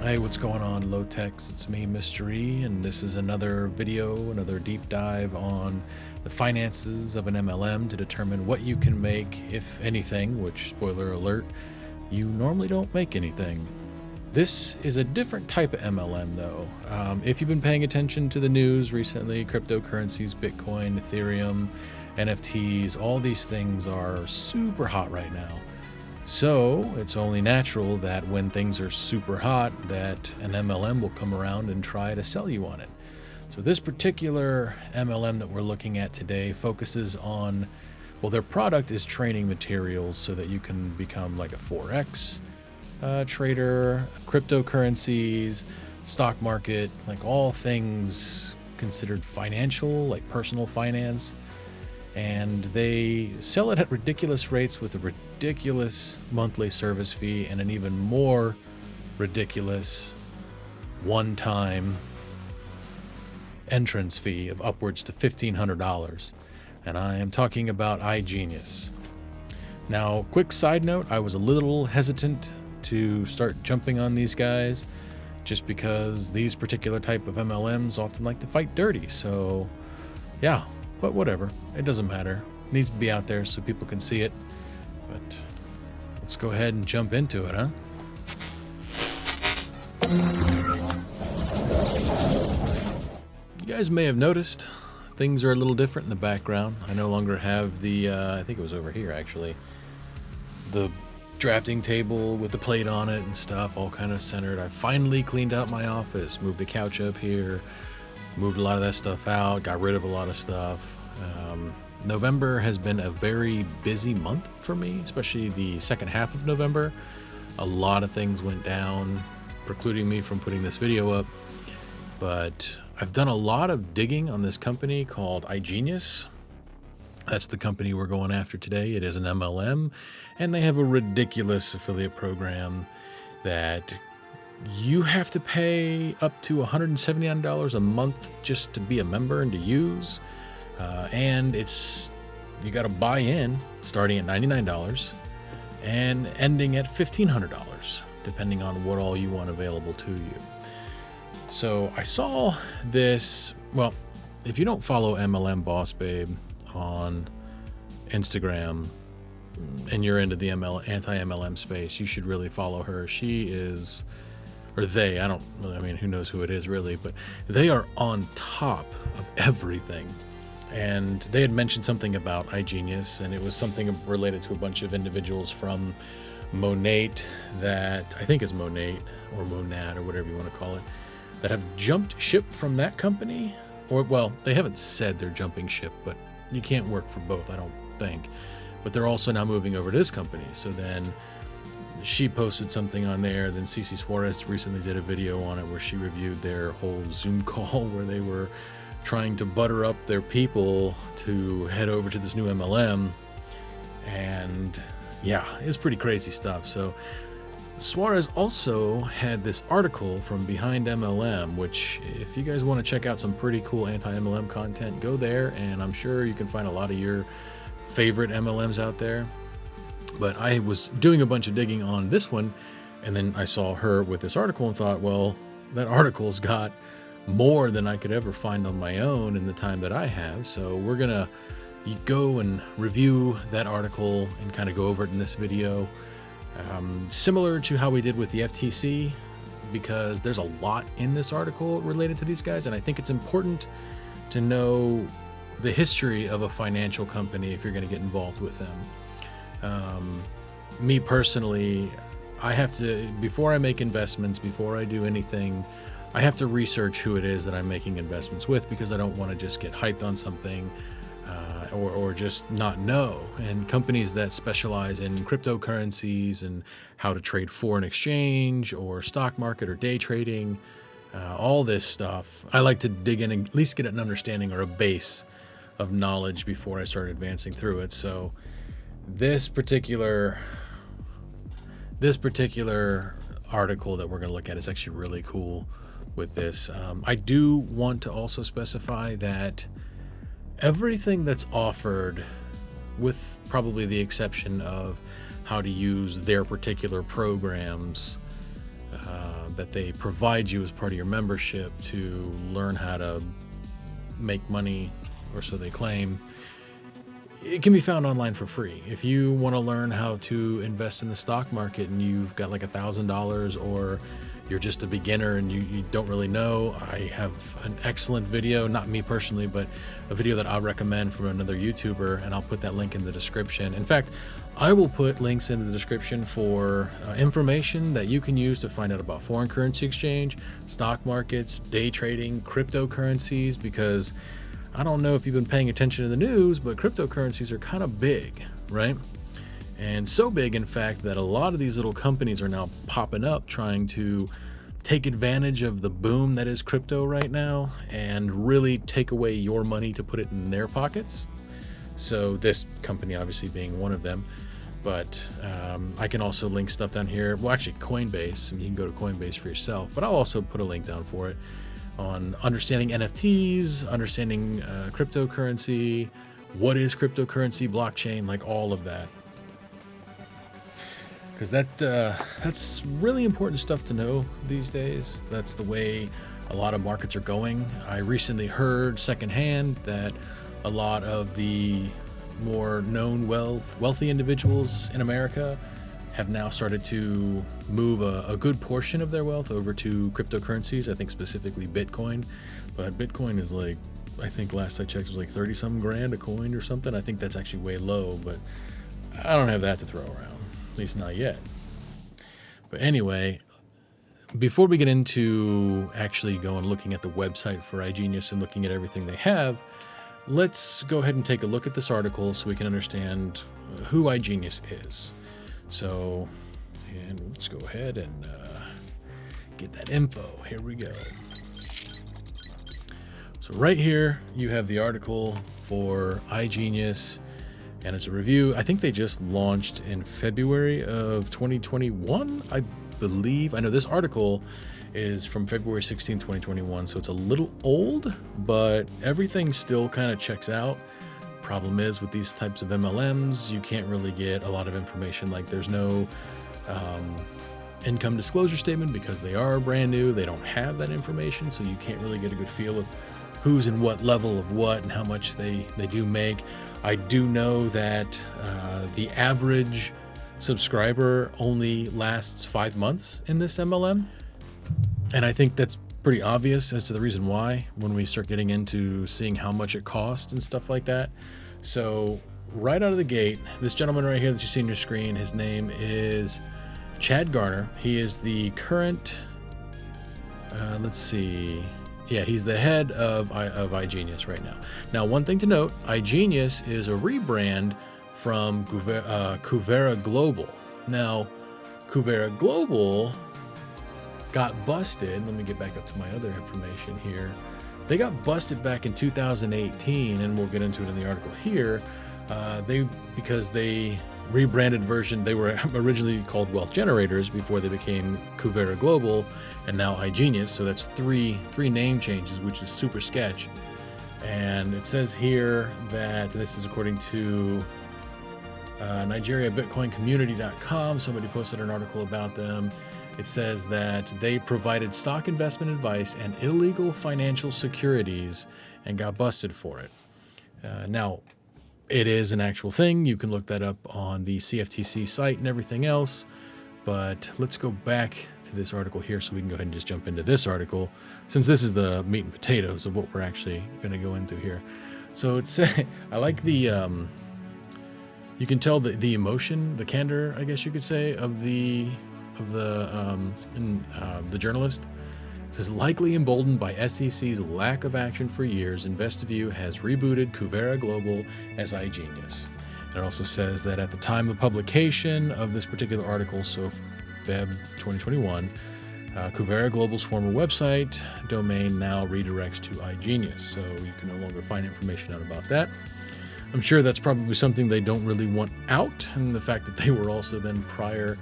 Hey, what's going on, Low Techs? It's me, Mystery, and this is another video, another deep dive on the finances of an MLM to determine what you can make, if anything, which, spoiler alert, you normally don't make anything. This is a different type of MLM, though. If you've been paying attention to the news recently, cryptocurrencies, Bitcoin, Ethereum, NFTs, all these things are super hot right now. So it's only natural that when things are super hot that an MLM will come around and try to sell you on it. So this particular MLM that we're looking at today focuses on, well, their product is training materials so that you can become like a FOREX trader, cryptocurrencies, stock market, like all things considered financial, like personal finance. And they sell it at ridiculous rates with a ridiculous monthly service fee and an even more ridiculous one-time entrance fee of upwards to $1,500. And I am talking about iGenius. Now, quick side note, I was a little hesitant to start jumping on these guys just because these particular type of MLMs often like to fight dirty. So yeah. But whatever, it doesn't matter. It needs to be out there so people can see it. But let's go ahead and jump into it, huh? You guys may have noticed things are a little different in the background. I no longer have the, I think it was over here actually, the drafting table with the plate on it and stuff, all kind of centered. I finally cleaned out my office, moved a couch up here, moved a lot of that stuff out, got rid of a lot of stuff. November has been a very busy month for me, especially the second half of November. A lot of things went down, precluding me from putting this video up. But I've done a lot of digging on this company called iGenius. That's the company we're going after today. It is an MLM, and they have a ridiculous affiliate program that you have to pay up to $179 a month just to be a member and to use. And you got to buy in starting at $99 and ending at $1,500, depending on what all you want available to you. So I saw this, well, if you don't follow MLM Boss Babe on Instagram and you're into the anti-MLM space, you should really follow her. She is, or they, I mean, who knows who it is really, but they are on top of everything. And they had mentioned something about iGenius, and it was something related to a bunch of individuals from Monate, that I think is Monate or Monad or whatever you want to call it, that have jumped ship from that company. Or, well, they haven't said they're jumping ship, but you can't work for both, I don't think. But they're also now moving over to this company. So then she posted something on there. Then Cece Suarez recently did a video on it where she reviewed their whole Zoom call where they were trying to butter up their people to head over to this new MLM. And yeah, it was pretty crazy stuff. So Suarez also had this article from BehindMLM, which if you guys want to check out some pretty cool anti-MLM content, go there, and I'm sure you can find a lot of your favorite MLMs out there. But I was doing a bunch of digging on this one, and then I saw her with this article and thought, well, that article's got more than I could ever find on my own in the time that I have. So we're gonna go and review that article and kind of go over it in this video. Similar to how we did with the FTC, because there's a lot in this article related to these guys, and I think it's important to know the history of a financial company if you're going to get involved with them. Me personally, I have to, before I make investments, before I do anything, I have to research who it is that I'm making investments with, because I don't want to just get hyped on something or just not know. And companies that specialize in cryptocurrencies and how to trade foreign exchange or stock market or day trading, all this stuff, I like to dig in and at least get an understanding or a base of knowledge before I start advancing through it. So this particular article that we're going to look at is actually really cool with this. I do want to also specify that everything that's offered, with probably the exception of how to use their particular programs, that they provide you as part of your membership to learn how to make money, or so they claim. It can be found online for free. If you want to learn how to invest in the stock market and you've got like $1,000, or you're just a beginner and you don't really know, I have an excellent video, not me personally, but a video that I'll recommend from another YouTuber, and I'll put that link in the description. In fact, I will put links in the description for information that you can use to find out about foreign currency exchange, stock markets, day trading, cryptocurrencies, because I don't know if you've been paying attention to the news, but cryptocurrencies are kind of big, right? And so big, in fact, that a lot of these little companies are now popping up trying to take advantage of the boom that is crypto right now and really take away your money to put it in their pockets. So this company obviously being one of them. But I can also link stuff down here. Well, actually, Coinbase. I mean, you can go to Coinbase for yourself, but I'll also put a link down for it on understanding NFTs, understanding cryptocurrency, what is cryptocurrency, blockchain, like all of that. Because that's really important stuff to know these days. That's the way a lot of markets are going. I recently heard secondhand that a lot of the more known wealthy individuals in America have now started to move a good portion of their wealth over to cryptocurrencies. I think specifically Bitcoin, but Bitcoin is like, I think last I checked, it was like 30-some grand a coin or something. I think that's actually way low, but I don't have that to throw around. At least not yet. But anyway, before we get into actually going looking at the website for iGenius and looking at everything they have, let's go ahead and take a look at this article so we can understand who iGenius is. So, and let's go ahead and get that info. Here we go. So right here, you have the article for iGenius, and it's a review. I think they just launched in February of 2021, I believe. I know this article is from February 16, 2021, so it's a little old, but everything still kind of checks out. Problem is, with these types of MLMs, you can't really get a lot of information. Like, there's no income disclosure statement because they are brand new. They don't have that information, so you can't really get a good feel of who's in what level of what and how much they do make. I do know that the average subscriber only lasts 5 months in this MLM. And I think that's pretty obvious as to the reason why when we start getting into seeing how much it costs and stuff like that. So right out of the gate, this gentleman right here that you see on your screen, his name is Chad Garner. He is the current, let's see. Yeah, he's the head of iGenius right now. Now, one thing to note, iGenius is a rebrand from Kuvera Global. Now, Kuvera Global got busted. Let me get back up to my other information here. They got busted back in 2018, and we'll get into it in the article here. Because they rebranded version. They were originally called Wealth Generators before they became Kuvera Global, and now iGenius. So that's three name changes, which is super sketch. And it says here that this is according to NigeriaBitcoinCommunity.com. Somebody posted an article about them. It says that they provided stock investment advice and illegal financial securities and got busted for it. Now, it is an actual thing. You can look that up on the CFTC site and everything else. But let's go back to this article here so we can go ahead and just jump into this article, since this is the meat and potatoes of what we're actually going to go into here. So it's I like the you can tell the emotion, the candor, I guess you could say, of the journalist. It says, likely emboldened by SEC's lack of action for years, InvestView has rebooted Kuvera Global as iGenius. And it also says that at the time of publication of this particular article, so Feb 2021, Kuvera Global's former website domain now redirects to iGenius, so you can no longer find information out about that. I'm sure that's probably something they don't really want out, and the fact that they were also then prior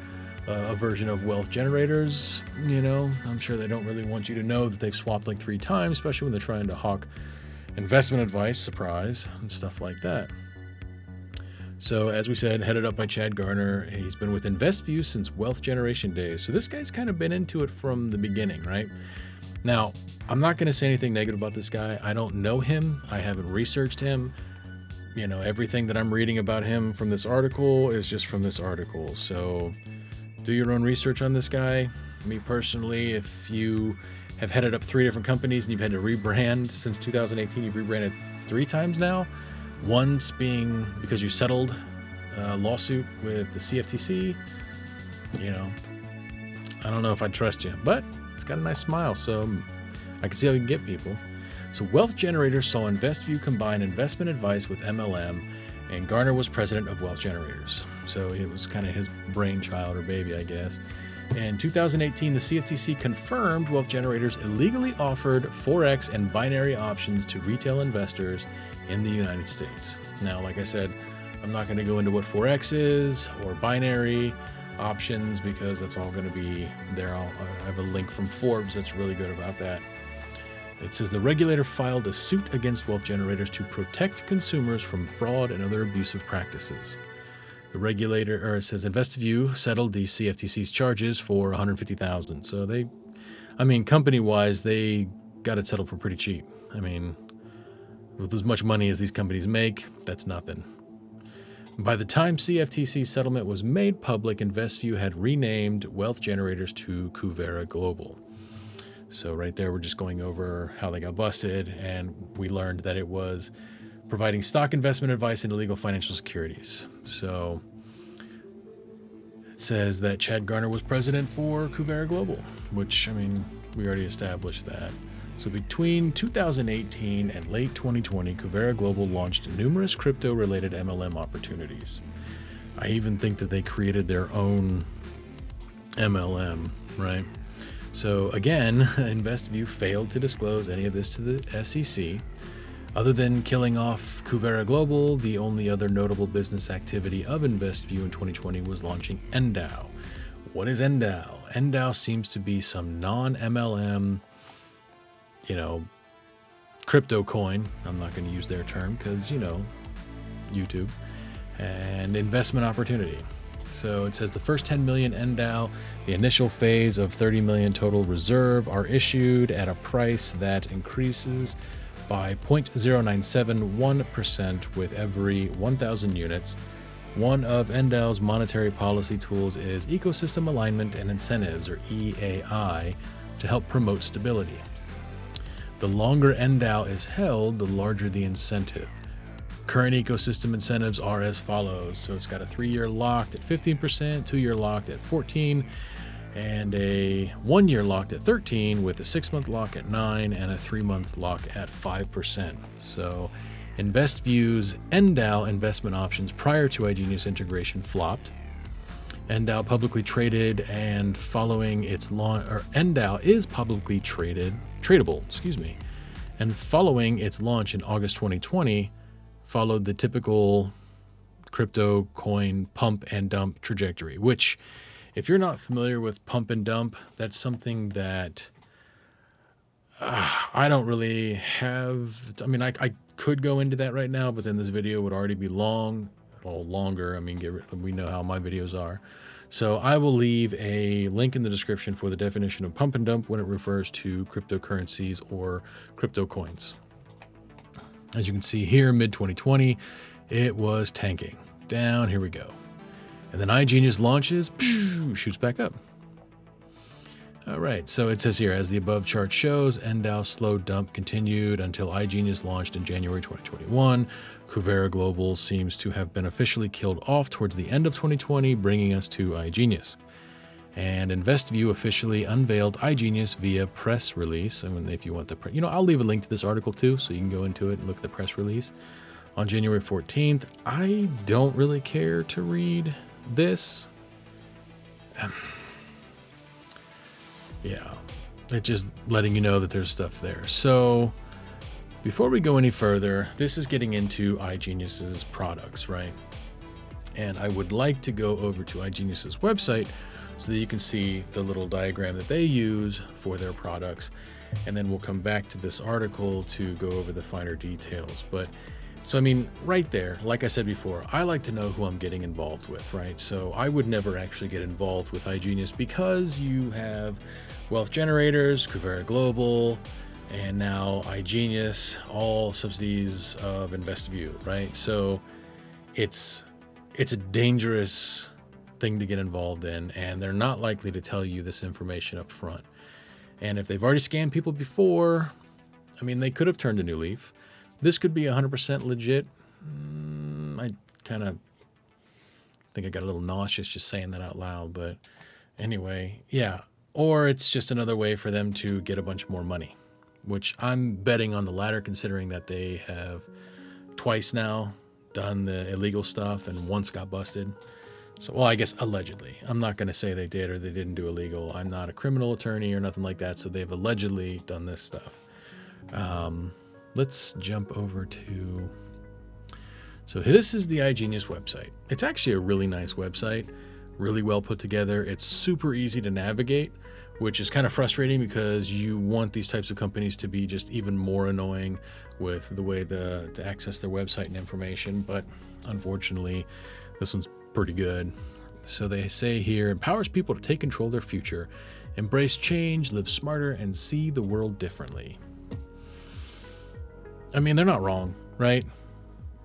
a version of Wealth Generators, I'm sure they don't really want you to know that they've swapped like 3 times, especially when they're trying to hawk investment advice, surprise, and stuff like that. So as we said, headed up by Chad Garner. He's been with InvestView since wealth generation days. So this guy's kind of been into it from the beginning, right? Now, I'm not going to say anything negative about this guy. I don't know him. I haven't researched him. You know, everything that I'm reading about him from this article is just from this article. So do your own research on this guy. Me personally, if you have headed up 3 different companies and you've had to rebrand since 2018, you've rebranded 3 times now. Once being because you settled a lawsuit with the CFTC. You know, I don't know if I'd trust you, but it's got a nice smile, so I can see how we can get people. So Wealth Generators saw InvestView combine investment advice with MLM, and Garner was president of Wealth Generators. So it was kind of his brainchild or baby, I guess. In 2018, the CFTC confirmed Wealth Generators illegally offered FOREX and binary options to retail investors in the United States. Now, like I said, I'm not going to go into what FOREX is or binary options because that's all going to be there. I have a link from Forbes that's really good about that. It says the regulator filed a suit against Wealth Generators to protect consumers from fraud and other abusive practices. The regulator, or it says InvestView settled the CFTC's charges for $150,000. So they, I mean, company-wise, they got it settled for pretty cheap. I mean, with as much money as these companies make, that's nothing. By the time CFTC's settlement was made public, InvestView had renamed Wealth Generators to Kuvera Global. So right there, we're just going over how they got busted, and we learned that it was providing stock investment advice into illegal financial securities. So it says that Chad Garner was president for Kuvera Global, which, I mean, we already established that. So between 2018 and late 2020, Kuvera Global launched numerous crypto-related MLM opportunities. I even think that they created their own MLM, right? So again, InvestView failed to disclose any of this to the SEC. Other than killing off Kuvera Global, the only other notable business activity of InvestView in 2020 was launching NDAO. What is NDAO? NDAO seems to be some non-MLM, crypto coin. I'm not going to use their term because, YouTube, and investment opportunity. So it says the first 10 million NDAO, the initial phase of 30 million total reserve, are issued at a price that increases by 0.0971% with every 1,000 units. One of NDAO's monetary policy tools is ecosystem alignment and incentives, or EAI, to help promote stability. The longer NDAO is held, the larger the incentive. Current ecosystem incentives are as follows. So it's got a 3-year locked at 15%, 2-year locked at 14%, and a 1-year locked at 13%, with a 6-month lock at 9% and a 3-month lock at 5%. So InvestView's NDAO investment options prior to iGenius integration flopped. NDAO publicly traded, and following its launch, or NDAO is publicly tradable, and following its launch in August 2020, followed the typical crypto coin pump and dump trajectory, which, if you're not familiar with pump and dump, that's something that I don't really have. I mean, I could go into that right now, but then this video would already be longer. I mean, we know how my videos are. So I will leave a link in the description for the definition of pump and dump when it refers to cryptocurrencies or crypto coins. As you can see here, mid-2020, it was tanking. Down, here we go. And then iGenius launches, shoots back up. All right, so it says here, as the above chart shows, NDAO's slow dump continued until iGenius launched in January 2021. Kuvera Global seems to have been officially killed off towards the end of 2020, bringing us to iGenius. And InvestView officially unveiled iGenius via press release. And if you want the, I'll leave a link to this article too, so you can go into it and look at the press release. On January 14th, I don't really care to read this. Yeah, it's just letting you know that there's stuff there. So before we go any further, this is getting into iGenius's products, right? And I would like to go over to iGenius's website so that you can see the little diagram that they use for their products. And then we'll come back to this article to go over the finer details. But So, I mean, right there, like I said before, I like to know who I'm getting involved with, right? So I would never actually get involved with iGenius because you have Wealth Generators, Kuvera Global, and now iGenius, all subsidies of InvestView, right? So it's a dangerous thing to get involved in, and they're not likely to tell you this information up front. And if they've already scammed people before, I mean, they could have turned a new leaf. This could be 100% legit. I kind of think I got a little nauseous just saying that out loud, but anyway, yeah. Or it's just another way for them to get a bunch more money, which I'm betting on the latter, considering that they have twice now done the illegal stuff and once got busted. So, well, I guess allegedly. I'm not going to say they did or they didn't do illegal. I'm not a criminal attorney or nothing like that, so they've allegedly done this stuff. Let's jump over to... So this is the iGenius website. It's actually a really nice website, really well put together. It's super easy to navigate, which is kind of frustrating because you want these types of companies to be just even more annoying with the way to access their website and information. But unfortunately, this one's pretty good. So they say here, empowers people to take control of their future, embrace change, live smarter, and see the world differently. I mean, they're not wrong, right?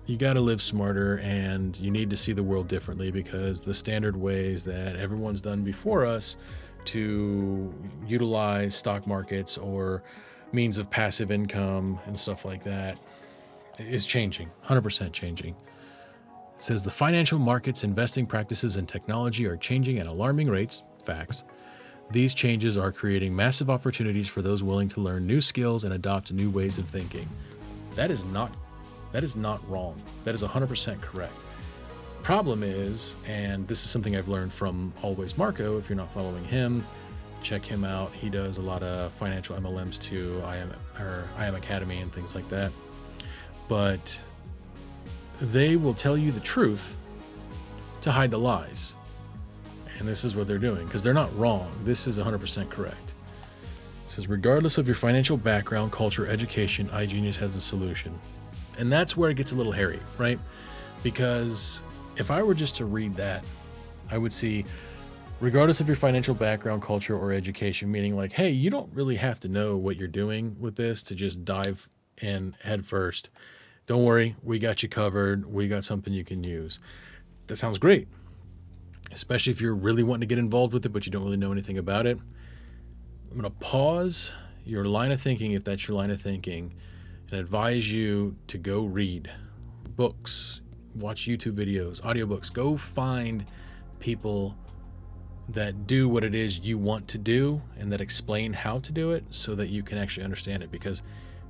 You got to live smarter and you need to see the world differently because the standard ways that everyone's done before us to utilize stock markets or means of passive income and stuff like that is changing, 100% changing. It says the financial markets, investing practices, and technology are changing at alarming rates, facts. These changes are creating massive opportunities for those willing to learn new skills and adopt new ways of thinking. That is not wrong. That is 100% correct. Problem is, and this is something I've learned from Always Marco, if you're not following him, check him out. He does a lot of financial MLMs too, I Am Academy and things like that. But they will tell you the truth to hide the lies. And this is what they're doing, because they're not wrong. This is 100% correct. It says, regardless of your financial background, culture, education, iGenius has the solution. And that's where it gets a little hairy, right? Because if I were just to read that, I would see, regardless of your financial background, culture, or education, meaning like, hey, you don't really have to know what you're doing with this to just dive in head first. Don't worry, we got you covered. We got something you can use. That sounds great, especially if you're really wanting to get involved with it, but you don't really know anything about it. I'm going to pause your line of thinking, if that's your line of thinking, and advise you to go read books, watch YouTube videos, audiobooks. Go find people that do what it is you want to do and that explain how to do it so that you can actually understand it, because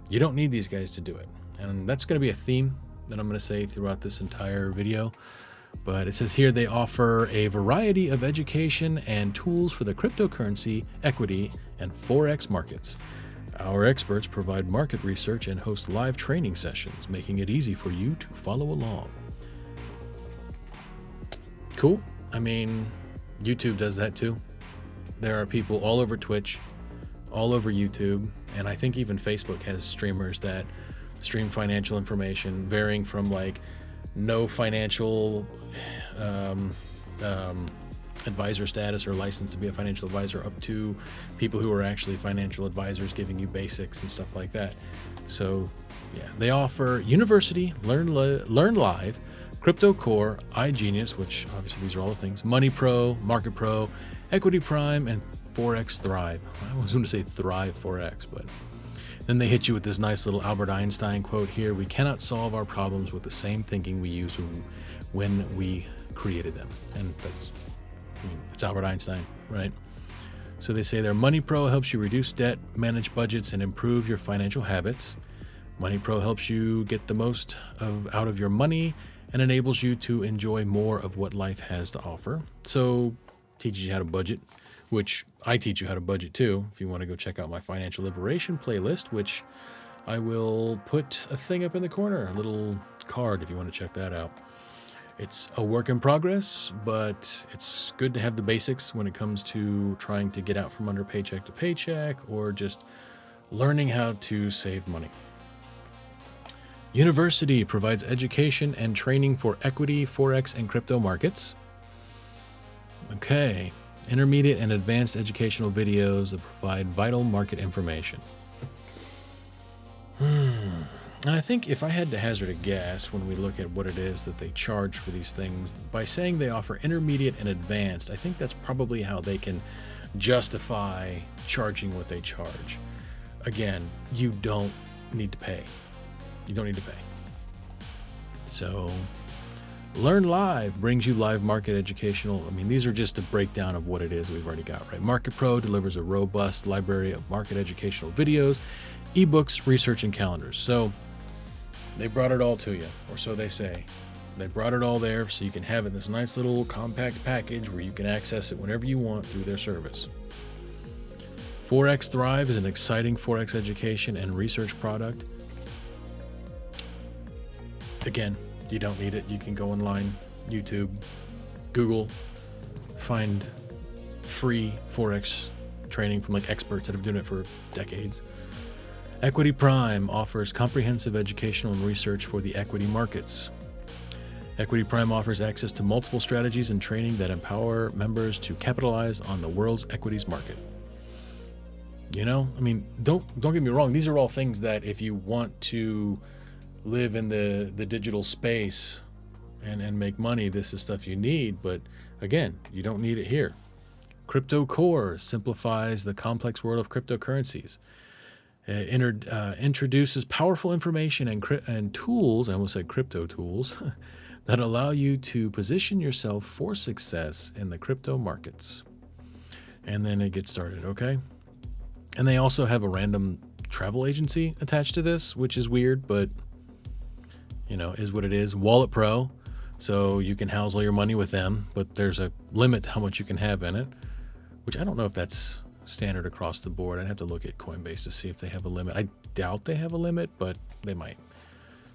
you don't need these guys to do it. And that's going to be a theme that I'm going to say throughout this entire video. But it says here they offer a variety of education and tools for the cryptocurrency, equity, and FOREX markets. Our experts provide market research and host live training sessions, making it easy for you to follow along. Cool. I mean, YouTube does that too. There are people all over Twitch, all over YouTube, and I think even Facebook has streamers that stream financial information, varying from like no financial advisor status or license to be a financial advisor up to people who are actually financial advisors giving you basics and stuff like that. So yeah, they offer University, Learn Live, Crypto Core, iGenius, which obviously these are all the things, Money Pro, Market Pro, Equity Prime, and FOREX Thrive. I was going to say Thrive FOREX, but then they hit you with this nice little Albert Einstein quote here: we cannot solve our problems with the same thinking we used when we created them. And that's, I mean, it's Albert Einstein, right? So they say their Money Pro helps you reduce debt, manage budgets, and improve your financial habits. Money Pro helps you get the most out of your money and enables you to enjoy more of what life has to offer. So teaches you how to budget, which I teach you how to budget too. If you want to go check out my financial liberation playlist, which I will put a thing up in the corner, a little card if you want to check that out. It's a work in progress, but it's good to have the basics when it comes to trying to get out from under paycheck to paycheck or just learning how to save money. University provides education and training for equity, forex, and crypto markets. Okay. Intermediate and advanced educational videos that provide vital market information. And I think if I had to hazard a guess when we look at what it is that they charge for these things, by saying they offer intermediate and advanced, I think that's probably how they can justify charging what they charge. Again, you don't need to pay. You don't need to pay. So, Learn Live brings you live market educational. I mean, these are just a breakdown of what it is we've already got, right? Market Pro delivers a robust library of market educational videos, ebooks, research, and calendars. So they brought it all to you, or so they say. They brought it all there so you can have it in this nice little compact package where you can access it whenever you want through their service. Forex Thrive is an exciting Forex education and research product. Again, you don't need it. You can go online, YouTube, Google, find free Forex training from like experts that have been doing it for decades. Equity Prime offers comprehensive educational and research for the equity markets. Equity Prime offers access to multiple strategies and training that empower members to capitalize on the world's equities market. You know, I mean, don't get me wrong. These are all things that if you want to live in the digital space and make money, this is stuff you need. But again, you don't need it here. Crypto Core simplifies the complex world of cryptocurrencies. Introduces powerful information and tools, I almost said crypto tools, that allow you to position yourself for success in the crypto markets. And then it gets started, okay? And they also have a random travel agency attached to this, which is weird, but you know, is what it is. Wallet Pro, so you can house all your money with them, but there's a limit to how much you can have in it, which I don't know if that's standard across the board. I'd have to look at Coinbase to see if they have a limit. I doubt they have a limit, but they might.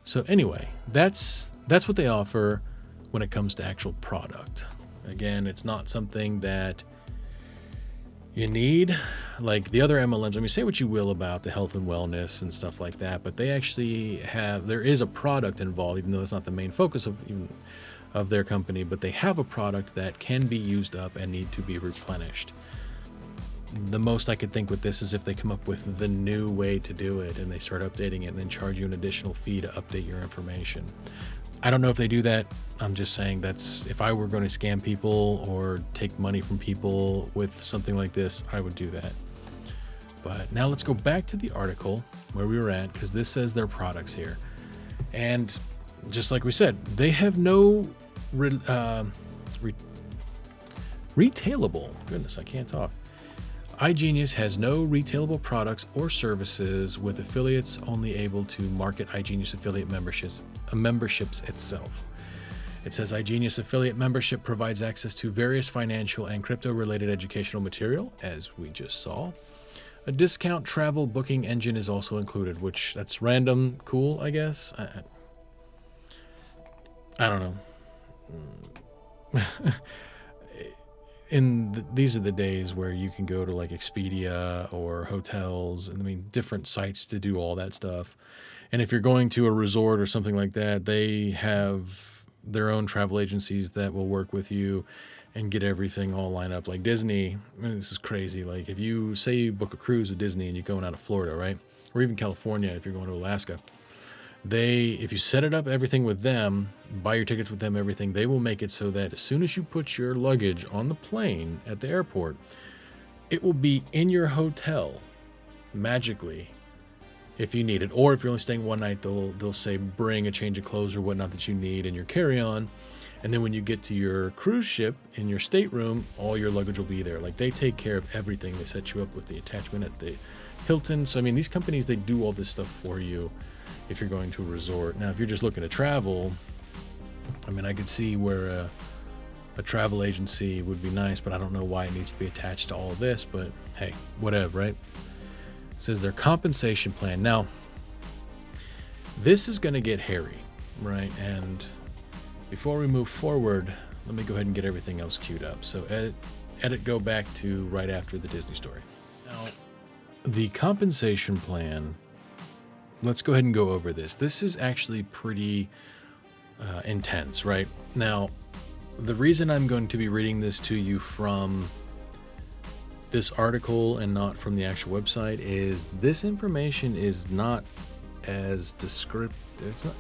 So anyway, that's what they offer when it comes to actual product. Again, it's not something that you need like the other MLMs. I mean, say what you will about the health and wellness and stuff like that, but they actually there is a product involved, even though that's not the main focus of their company, but they have a product that can be used up and need to be replenished. The most I could think with this is if they come up with the new way to do it and they start updating it and then charge you an additional fee to update your information. I don't know if they do that. I'm just saying that's, if I were going to scam people or take money from people with something like this, I would do that. But now let's go back to the article where we were at, because this says their products here. And just like we said, they have no retailable, goodness, I can't talk. iGenius has no retailable products or services, with affiliates only able to market iGenius affiliate memberships itself. It says iGenius affiliate membership provides access to various financial and crypto-related educational material, as we just saw. A discount travel booking engine is also included, which that's random, cool, I guess. I don't know. These are the days where you can go to like Expedia or hotels, and I mean different sites to do all that stuff. And if you're going to a resort or something like that, they have their own travel agencies that will work with you and get everything all lined up. Like Disney, I mean, this is crazy. Like if you say you book a cruise with Disney and you're going out of Florida, right? Or even California if you're going to Alaska, if you set it up everything with them, buy your tickets with them, everything, they will make it so that as soon as you put your luggage on the plane at the airport, it will be in your hotel magically if you need it. Or if you're only staying one night, they'll say bring a change of clothes or whatnot that you need in your carry-on. And then when you get to your cruise ship in your stateroom, all your luggage will be there. Like they take care of everything. They set you up with the attachment at the Hilton. So I mean, these companies, they do all this stuff for you if you're going to a resort. Now, if you're just looking to travel, I mean, I could see where a travel agency would be nice, but I don't know why it needs to be attached to all of this, but hey, whatever, right? It says their compensation plan. Now, this is going to get hairy, right? And before we move forward, let me go ahead and get everything else queued up. So edit go back to right after the Disney story. Now, the compensation plan let's go ahead and go over this. This is actually pretty intense, right? Now, the reason I'm going to be reading this to you from this article and not from the actual website is this information is not as descriptive.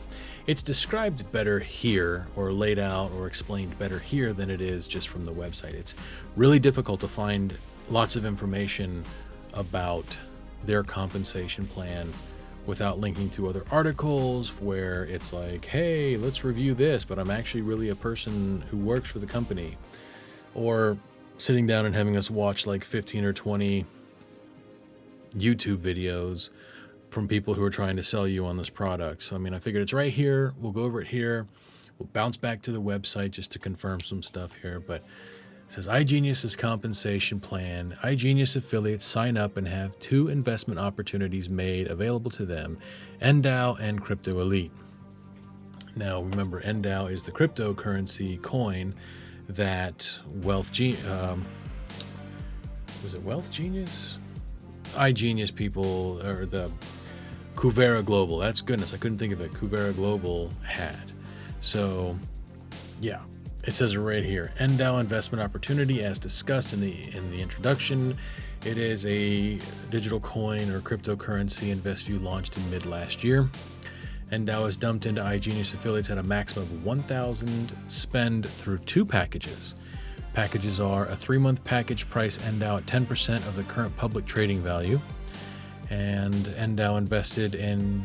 It's described better here, or laid out or explained better here than it is just from the website. It's really difficult to find lots of information about their compensation plan without linking to other articles where it's like, hey, let's review this, but I'm actually really a person who works for the company. Or sitting down and having us watch like 15 or 20 YouTube videos from people who are trying to sell you on this product. So, I mean, I figured it's right here. We'll go over it here. We'll bounce back to the website just to confirm some stuff here. But it says iGenius's compensation plan. iGenius affiliates sign up and have 2 investment opportunities made available to them, NDAO and Crypto Elite. Now, remember, NDAO is the cryptocurrency coin that was it Wealth Genius? iGenius people, or the Kuvera Global. That's goodness, I couldn't think of it. Kuvera Global had. So, yeah, it says it right here. NDAO investment opportunity, as discussed in the introduction. It is a digital coin or cryptocurrency InvestView launched in mid last year. NDAO is dumped into iGenius affiliates at a maximum of 1,000 spend through 2 packages. Packages are a 3-month package price NDAO at 10% of the current public trading value, and NDAO invested in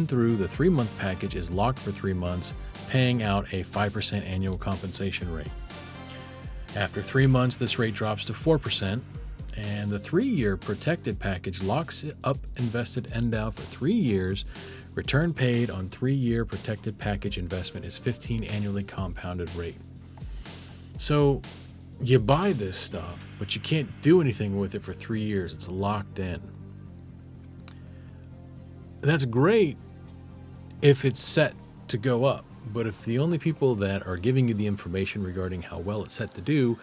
through the 3-month package is locked for 3 months, paying out a 5% annual compensation rate. After 3 months, this rate drops to 4%. And the 3-year protected package locks up invested NDAO for 3 years. Return paid on 3-year protected package investment is 15 annually compounded rate. So you buy this stuff, but you can't do anything with it for 3 years. It's locked in. That's great if it's set to go up. But if the only people that are giving you the information regarding how well it's set to do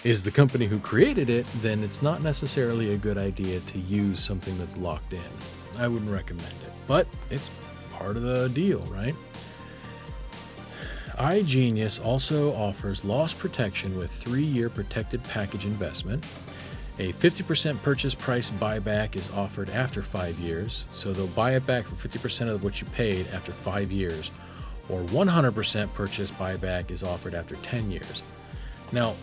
is the company who created it, then it's not necessarily a good idea to use something that's locked in. I wouldn't recommend it, but it's part of the deal, right? iGenius also offers loss protection with 3-year protected package investment. A 50% purchase price buyback is offered after 5 years, so they'll buy it back for 50% of what you paid after 5 years, or 100% purchase buyback is offered after 10 years. Now,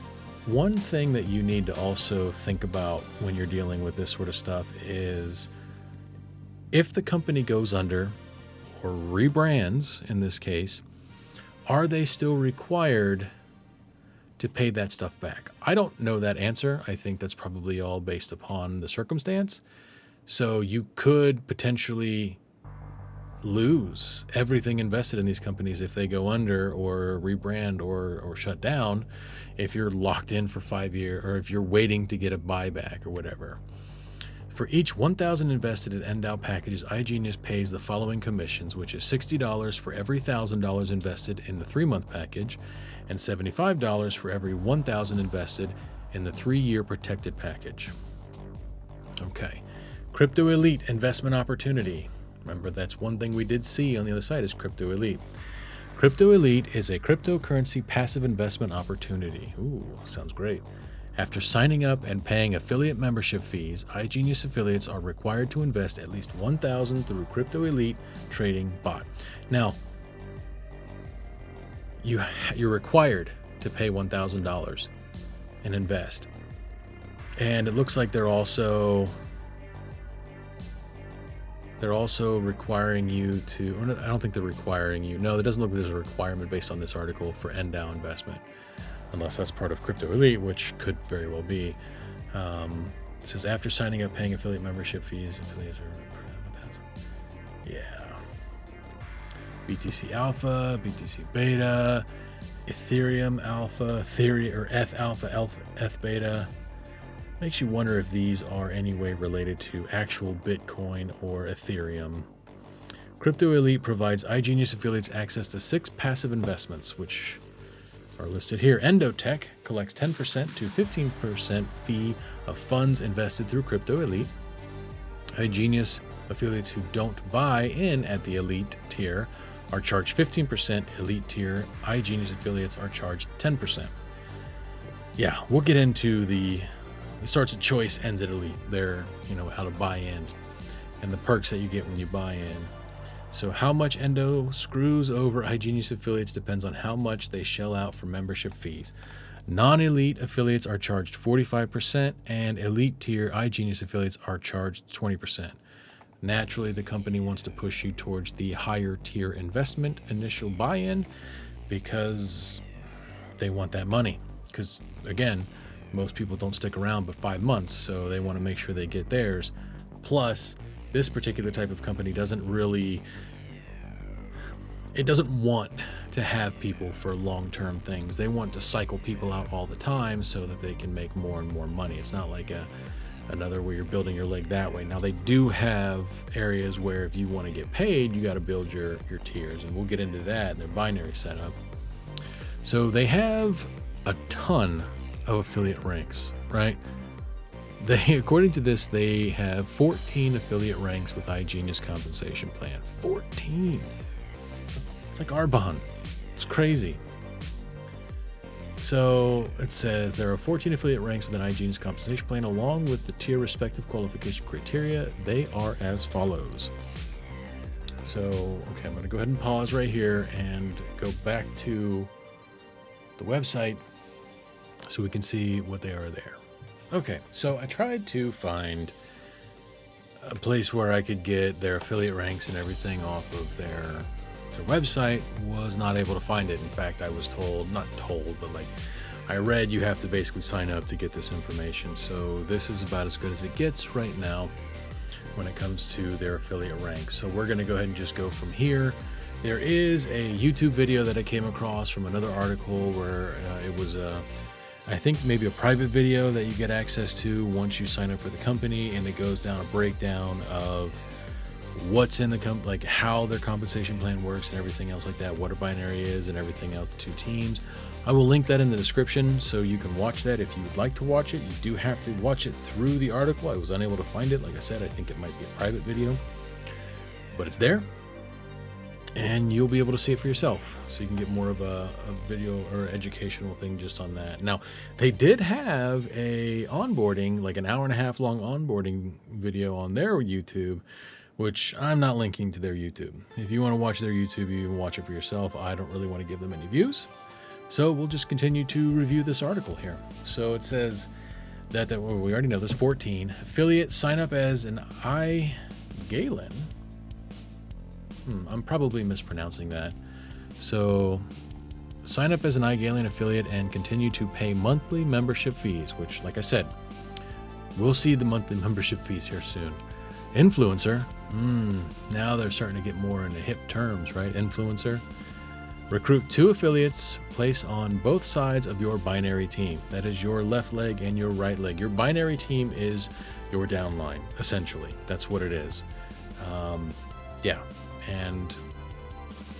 one thing that you need to also think about when you're dealing with this sort of stuff is if the company goes under or rebrands, in this case, are they still required to pay that stuff back? I don't know that answer. I think that's probably all based upon the circumstance. So you could potentially lose everything invested in these companies if they go under or rebrand or shut down, if you're locked in for 5 years, or if you're waiting to get a buyback or whatever. For each 1,000 invested in NDAO packages, iGenius pays the following commissions, which is $60 for every $1,000 invested in the 3-month package, and $75 for every 1,000 invested in the 3-year protected package. Okay, Crypto Elite investment opportunity. Remember, that's one thing we did see on the other side is Crypto Elite. Crypto Elite is a cryptocurrency passive investment opportunity. Ooh, sounds great. After signing up and paying affiliate membership fees, iGenius affiliates are required to invest at least $1,000 through Crypto Elite Trading Bot. Now, you're required to pay $1,000 and invest. And it looks like they're also requiring you to, or no, I don't think they're requiring you. No, it doesn't look like there's a requirement based on this article for NDAO investment, unless that's part of Crypto Elite, which could very well be. It says after signing up, paying affiliate membership fees, affiliates are, yeah. BTC Alpha, BTC Beta, Ethereum Alpha, ETH Alpha, ETH Beta. Makes you wonder if these are any way related to actual Bitcoin or Ethereum. Crypto Elite provides iGenius affiliates access to 6 passive investments, which are listed here. Endotech collects 10% to 15% fee of funds invested through Crypto Elite. iGenius affiliates who don't buy in at the elite tier are charged 15%. Elite tier iGenius affiliates are charged 10%. Yeah, we'll get into it starts at choice, ends at elite. They're, how to buy in and the perks that you get when you buy in. So how much Endo screws over iGenius affiliates depends on how much they shell out for membership fees. Non-elite affiliates are charged 45%, and elite tier iGenius affiliates are charged 20%. Naturally, the company wants to push you towards the higher tier investment initial buy-in because they want that money. Because, again, most people don't stick around but 5 months, so they want to make sure they get theirs. Plus, this particular type of company doesn't want to have people for long-term things. They want to cycle people out all the time so that they can make more and more money. It's not like another where you're building your leg that way. Now, they do have areas where if you want to get paid, you got to build your tiers, and we'll get into that in their binary setup. So they have a ton of affiliate ranks, right? According to this, they have 14 affiliate ranks with iGenius compensation plan. 14. It's like Arbonne. It's crazy. So it says there are 14 affiliate ranks with an iGenius compensation plan, along with the tier respective qualification criteria. They are as follows. So, okay, I'm going to go ahead and pause right here and go back to the website so we can see what they are there. Okay, so I tried to find a place where I could get their affiliate ranks and everything off of their website. Was not able to find it. In fact, I was told, not told, but I read you have to basically sign up to get this information. So this is about as good as it gets right now when it comes to their affiliate ranks. So we're going to go ahead and just go from here. There is a YouTube video that I came across from another article where it was I think maybe a private video that you get access to once you sign up for the company, and it goes down a breakdown of what's in the like how their compensation plan works and everything else like that, what a binary is and everything else, the two teams. I will link that in the description so you can watch that if you would like to watch it. You do have to watch it through the article. I was unable to find it. Like I said, I think it might be a private video, but it's there. And you'll be able to see it for yourself, so you can get more of a video or educational thing just on that. Now, they did have a onboarding, like an hour-and-a-half long onboarding video on their YouTube, which I'm not linking to their YouTube. If you want to watch their YouTube, you can watch it for yourself. I don't really want to give them any views, so we'll just continue to review this article here. So it says that well, we already know there's 14 affiliates. Sign up as an iGalen. I'm probably mispronouncing that. So sign up as an iGalen affiliate and continue to pay monthly membership fees, which, like I said, we'll see the monthly membership fees here soon. Influencer. Now they're starting to get more into hip terms, right? Influencer. Recruit 2 affiliates. Place on both sides of your binary team. That is your left leg and your right leg. Your binary team is your downline, essentially. That's what it is. Yeah. And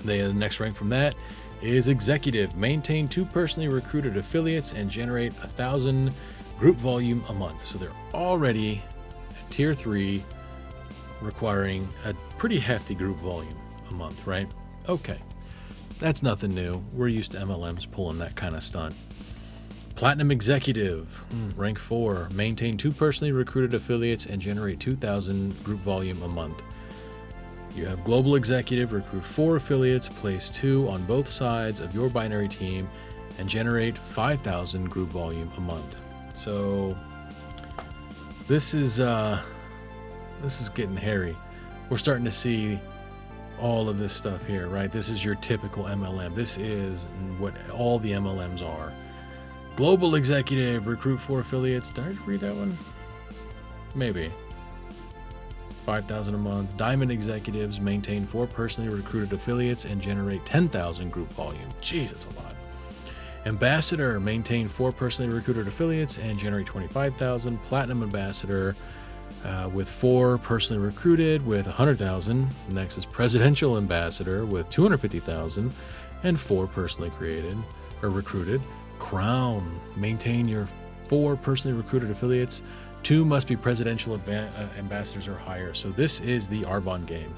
the next rank from that is executive. Maintain 2 personally recruited affiliates and generate 1,000 group volume a month. So they're already at tier 3, requiring a pretty hefty group volume a month, right? Okay, that's nothing new. We're used to MLMs pulling that kind of stunt. Platinum executive, rank 4. Maintain 2 personally recruited affiliates and generate 2,000 group volume a month. You have global executive, recruit 4 affiliates, place 2 on both sides of your binary team, and generate 5,000 group volume a month. So this is getting hairy. We're starting to see all of this stuff here, right? This is your typical MLM. This is what all the MLMs are. Global executive, recruit 4 affiliates. Did I read that one? Maybe. 5,000 a month. Diamond executives, maintain 4 personally recruited affiliates and generate 10,000 group volume. Jeez, that's a lot. Ambassador, maintain 4 personally recruited affiliates and generate 25,000. Platinum ambassador, with 4 personally recruited with 100,000. Next is presidential ambassador with 250,000 and 4 personally created or recruited. Crown, maintain your 4 personally recruited affiliates, 2 must be presidential ambassadors or higher. So this is the Arbonne game.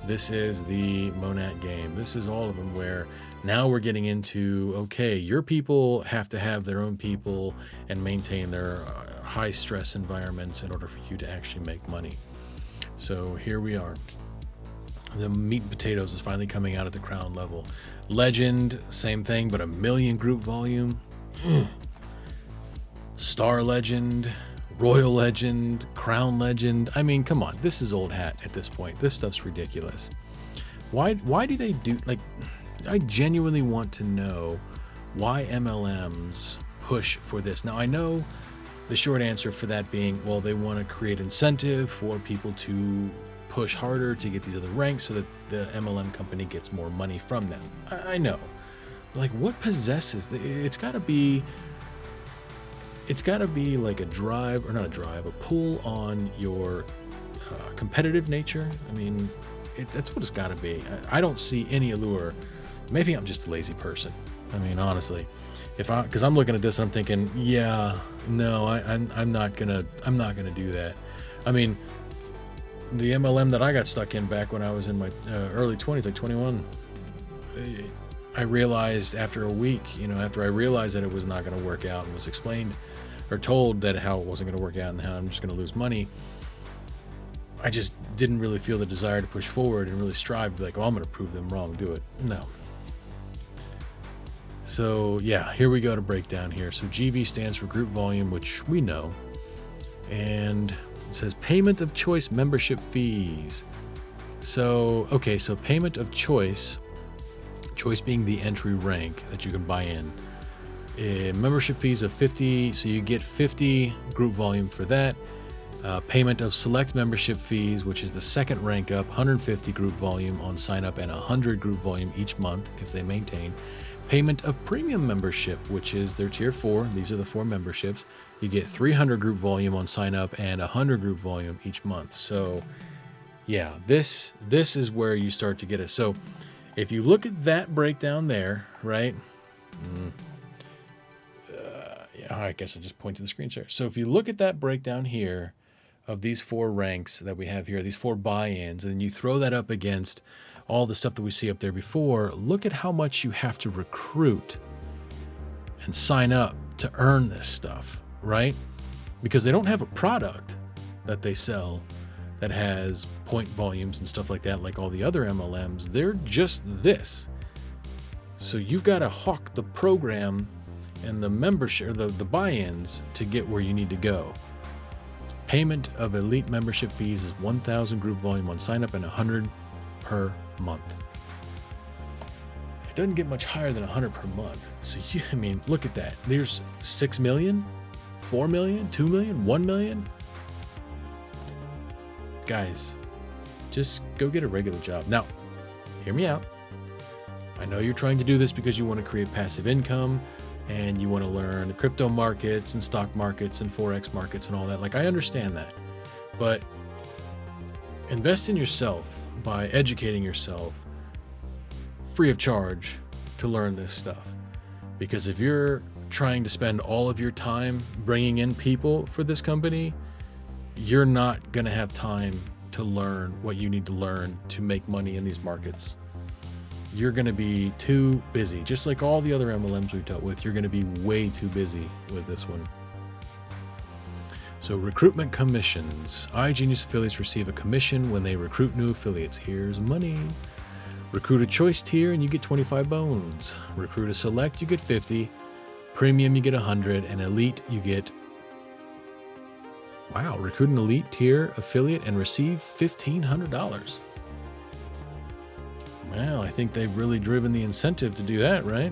This is the Monat game. This is all of them, where now we're getting into, okay, your people have to have their own people and maintain their high stress environments in order for you to actually make money. So here we are. The meat and potatoes is finally coming out at the crown level. Legend, same thing, but 1 million group volume. Star Legend, Royal Legend, Crown Legend. I mean, come on, this is old hat at this point. This stuff's ridiculous. Why do they do, like, I genuinely want to know why MLMs push for this. Now, I know the short answer for that being, well, they want to create incentive for people to push harder to get these other ranks so that the MLM company gets more money from them. I know. Like, what possesses, it's got to be like a drive, or not a drive, a pull on your competitive nature. I mean, that's what it's got to be. I don't see any allure. Maybe I'm just a lazy person. I mean, honestly, because I'm looking at this and I'm thinking, yeah, no, I'm not gonna do that. I mean, the MLM that I got stuck in back when I was in my early 20s, like 21, I realized after a week, after I realized that it was not going to work out and was explained or told that how it wasn't going to work out and how I'm just going to lose money, I just didn't really feel the desire to push forward and really strive to be like, oh, I'm going to prove them wrong, do it. No. So yeah, here we go to break down here. So GV stands for group volume, which we know. And it says payment of choice membership fees. So, okay, so payment of choice being the entry rank that you can buy in. Membership fees of 50, so you get 50 group volume for that. Payment of select membership fees, which is the second rank up, 150 group volume on sign up and 100 group volume each month if they maintain. Payment of premium membership, which is their tier 4. These are the 4 memberships. You get 300 group volume on sign up and 100 group volume each month. So yeah, this is where you start to get it. So if you look at that breakdown there, right? Yeah, I guess I just point to the screen share. So if you look at that breakdown here of these 4 ranks that we have here, these 4 buy-ins, and then you throw that up against all the stuff that we see up there before, look at how much you have to recruit and sign up to earn this stuff, right? Because they don't have a product that they sell that has point volumes and stuff like that, like all the other MLMs. They're just this. So you've got to hawk the program and the membership, the buy-ins to get where you need to go. Payment of elite membership fees is 1,000 group volume on sign up and 100 per month. It doesn't get much higher than 100 per month. So I mean, look at that. There's 6 million, 4 million, 2 million, 1 million. Guys, just go get a regular job. Now, hear me out. I know you're trying to do this because you want to create passive income and you want to learn the crypto markets and stock markets and FOREX markets and all that. Like, I understand that. But invest in yourself by educating yourself free of charge to learn this stuff. Because if you're trying to spend all of your time bringing in people for this company, you're not going to have time to learn what you need to learn to make money in these markets. You're going to be too busy. Just like all the other MLMs we've dealt with, you're going to be way too busy with this one. So recruitment commissions. iGenius affiliates receive a commission when they recruit new affiliates. Here's money. Recruit a choice tier and you get 25 bones. Recruit a select, you get 50. Premium, you get 100. And elite, you get... Wow, recruit an elite tier affiliate and receive $1,500. Well, I think they've really driven the incentive to do that, right?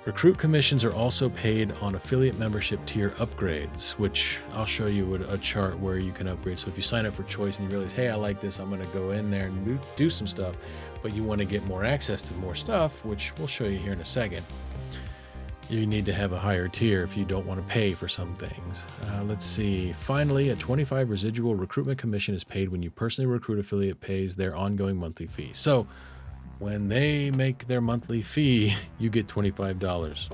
Recruit commissions are also paid on affiliate membership tier upgrades, which I'll show you a chart where you can upgrade. So if you sign up for choice and you realize, hey, I like this, I'm going to go in there and do some stuff, but you want to get more access to more stuff, which we'll show you here in a second. You need to have a higher tier if you don't want to pay for some things. Let's see. Finally, a 25 residual recruitment commission is paid when you personally recruit affiliate pays their ongoing monthly fee. So when they make their monthly fee, you get $25.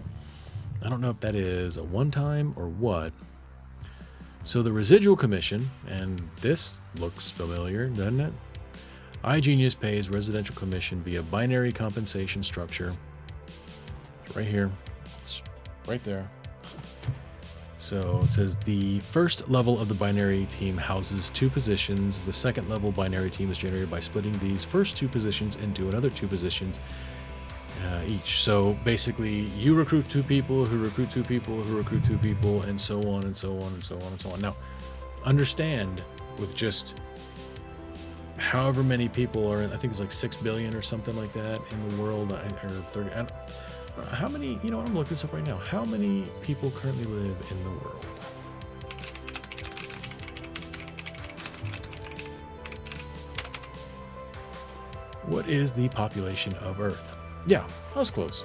I don't know if that is a one-time or what. So the residual commission, and this looks familiar, doesn't it? iGenius pays residential commission via binary compensation structure. It's right here. It's right there. So it says the first level of the binary team houses 2 positions. The second level binary team is generated by splitting these first 2 positions into another 2 positions each. So basically, you recruit 2 people, who recruit 2 people, who recruit 2 people, and so on and so on and so on and so on. Now, understand with just however many people are in, I think it's like 6 billion or something like that in the world, or 30. How many, you know what, I'm looking this up right now. How many people currently live in the world? What is the population of Earth? Yeah, I was close.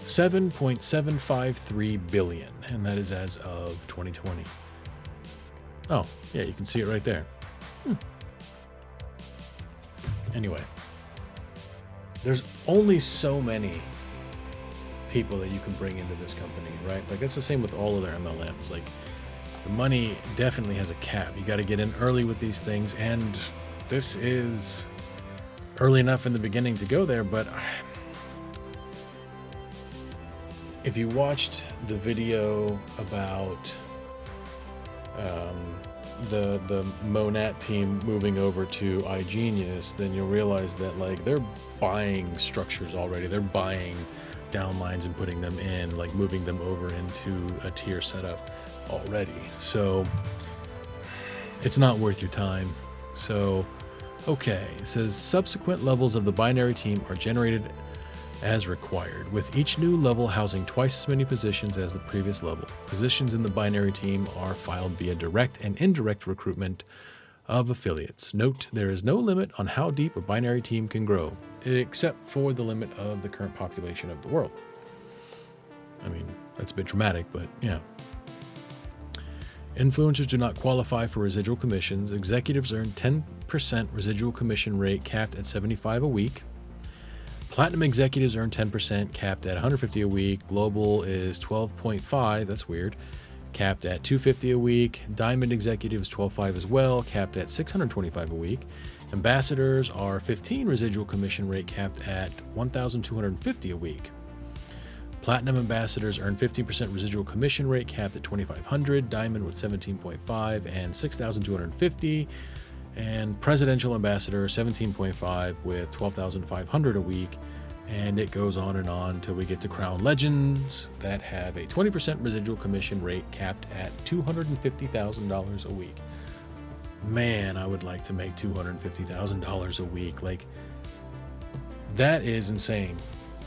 7.753 billion, and that is as of 2020. Oh, yeah, you can see it right there. Anyway, there's only so many people that you can bring into this company, right? Like, that's the same with all of their MLMs. Like, the money definitely has a cap. You got to get in early with these things, and this is early enough in the beginning to go there. But if you watched the video about the Monat team moving over to iGenius, then you'll realize that, like, they're buying structures already. They're buying downlines and putting them in, like moving them over into a tier setup already. So it's not worth your time. So, okay, it says subsequent levels of the binary team are generated as required, with each new level housing twice as many positions as the previous level. Positions in the binary team are filed via direct and indirect recruitment of affiliates. Note, there is no limit on how deep a binary team can grow, except for the limit of the current population of the world. I mean, that's a bit dramatic, but yeah. Influencers do not qualify for residual commissions. Executives earn 10% residual commission rate capped at $75 a week. Platinum executives earn 10%, capped at $150 a week. Global is 12.5, that's weird, capped at $250 a week. Diamond executives 12.5 as well, capped at $625 a week. Ambassadors are 15 residual commission rate, capped at $1,250 a week. Platinum ambassadors earn 15% residual commission rate, capped at $2,500. Diamond with 17.5 and $6,250. And presidential ambassador 17.5 with $12,500 a week. And it goes on and on till we get to Crown Legends that have a 20% residual commission rate, capped at $250,000 a week. Man, I would like to make $250,000 a week. Like, that is insane.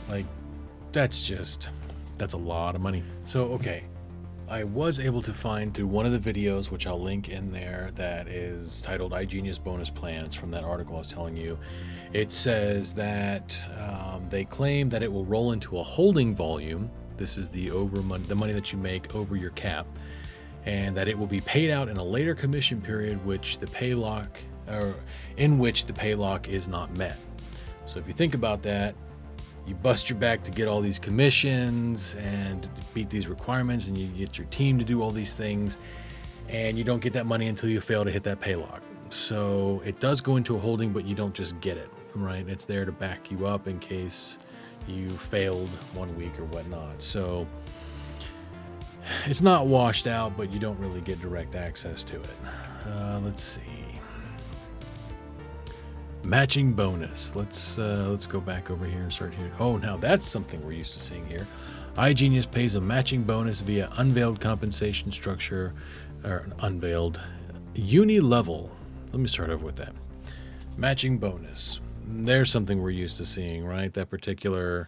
Like, that's a lot of money. So, okay, I was able to find through one of the videos, which I'll link in there, that is titled iGenius Bonus Plans, from that article I was telling you. It says that they claim that it will roll into a holding volume. This is the money that you make over your cap, and that it will be paid out in a later commission period, in which the pay lock is not met. So if you think about that, you bust your back to get all these commissions and beat these requirements, and you get your team to do all these things, and you don't get that money until you fail to hit that pay lock. So it does go into a holding, but you don't just get it, right? It's there to back you up in case you failed one week or whatnot. So it's not washed out, but you don't really get direct access to it. Let's see. Matching bonus. Let's go back over here and start here. Oh, now that's something we're used to seeing here. iGenius pays a matching bonus via unveiled compensation structure, or unveiled uni-level. Let me start over with that. Matching bonus. There's something we're used to seeing, right? That particular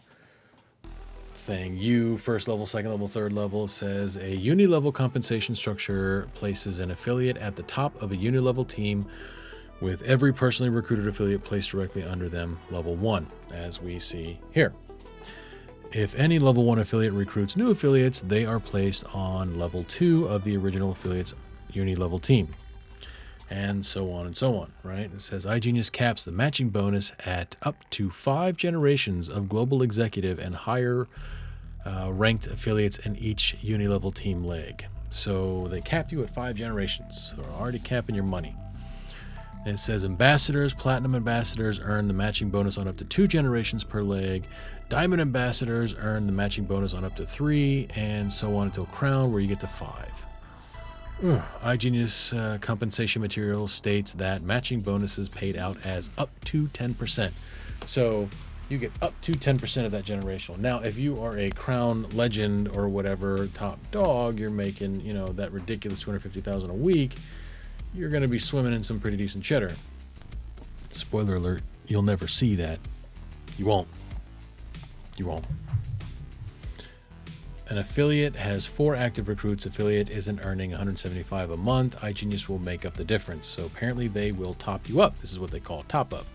thing. First level, second level, third level, says a uni-level compensation structure places an affiliate at the top of a uni-level team, with every personally recruited affiliate placed directly under them, level 1, as we see here. If any level 1 affiliate recruits new affiliates, they are placed on level 2 of the original affiliate's uni-level team. And so on, right? It says iGenius caps the matching bonus at up to 5 generations of global executive and higher ranked affiliates in each uni-level team leg. So they cap you at 5 generations. So they're already capping your money. And it says ambassadors, platinum ambassadors earn the matching bonus on up to 2 generations per leg. Diamond ambassadors earn the matching bonus on up to 3, and so on until crown, where you get to 5. iGenius compensation material states that matching bonuses paid out as up to 10%. So you get up to 10% of that generational. Now, if you are a crown legend or whatever top dog, you're making, that ridiculous $250,000 a week, you're going to be swimming in some pretty decent cheddar. Spoiler alert, you'll never see that. You won't. An affiliate has 4 active recruits. Affiliate isn't earning $175 a month. iGenius will make up the difference. So apparently they will top you up. This is what they call top up.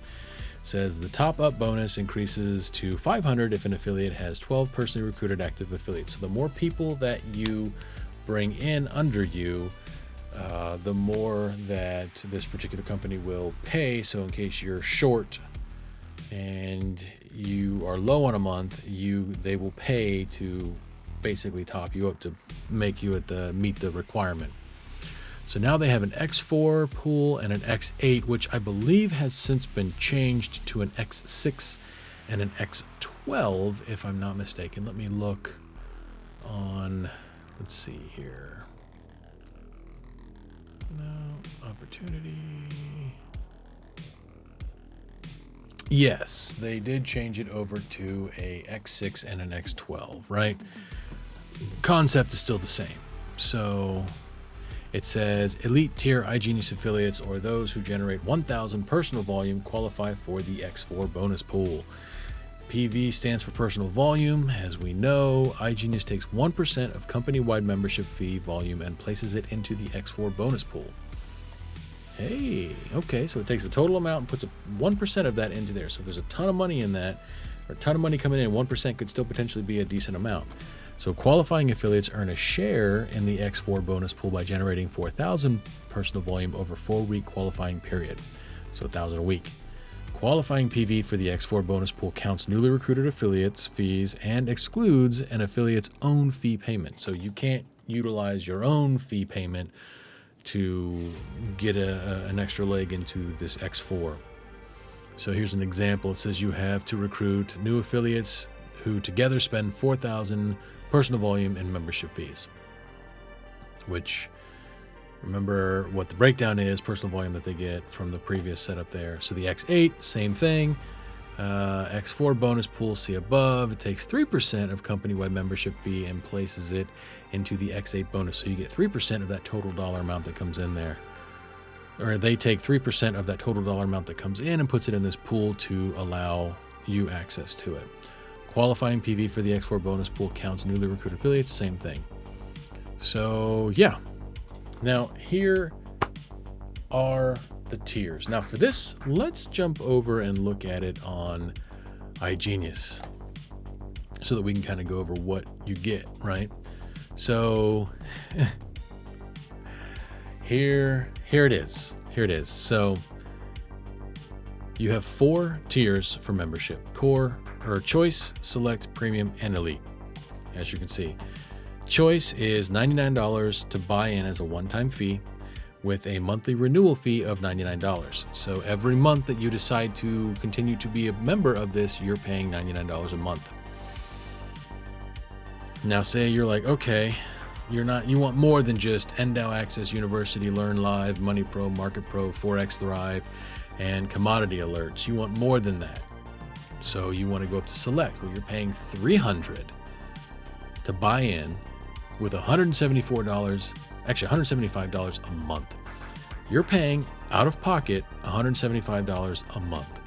It says the top up bonus increases to $500 if an affiliate has 12 personally recruited active affiliates. So the more people that you bring in under you, the more that this particular company will pay. So in case you're short and you are low on a month, they will pay to basically top you up to make you meet the requirement. So now they have an X4 pool and an X8, which I believe has since been changed to an X6 and an X12, if I'm not mistaken. Let me look on, let's see here. No, opportunity. Yes, they did change it over to a X6 and an X12, right? Concept is still the same. So it says elite tier iGenius affiliates or those who generate 1,000 personal volume qualify for the X4 bonus pool. PV stands for personal volume. As we know, iGenius takes 1% of company-wide membership fee volume and places it into the X4 bonus pool. Hey, okay, so it takes the total amount and puts 1% of that into there. So if there's a ton of money in that, or a ton of money coming in, 1% could still potentially be a decent amount. So qualifying affiliates earn a share in the X4 bonus pool by generating 4,000 personal volume over 4-week qualifying period. So 1,000 a week. Qualifying PV for the X4 bonus pool counts newly recruited affiliates' fees and excludes an affiliate's own fee payment. So you can't utilize your own fee payment to get an extra leg into this X4. So here's an example. It says you have to recruit new affiliates who together spend 4,000 personal volume and membership fees, which, remember what the breakdown is, personal volume that they get from the previous setup there. So the X8, same thing. X4 bonus pool, see above. It takes 3% of company-wide membership fee and places it into the X8 bonus. So you get 3% of that total dollar amount that comes in there. Or they take 3% of that total dollar amount that comes in and puts it in this pool to allow you access to it. Qualifying PV for the X4 bonus pool counts newly recruited affiliates, same thing. So yeah. Now here are the tiers. Now for this, let's jump over and look at it on iGenius so that we can kind of go over what you get, right? So here it is. So you have 4 tiers for membership: core, or choice, select, premium, and elite. As you can see, choice is $99 to buy in as a one-time fee with a monthly renewal fee of $99. So every month that you decide to continue to be a member of this, you're paying $99 a month. Now say you're like, okay, you want more than just NDAO Access University, Learn Live, Money Pro, Market Pro, FOREX Thrive, and commodity alerts. You want more than that. So you want to go up to select, where you're paying $300 to buy in with $175 a month. You're paying out of pocket $175 a month.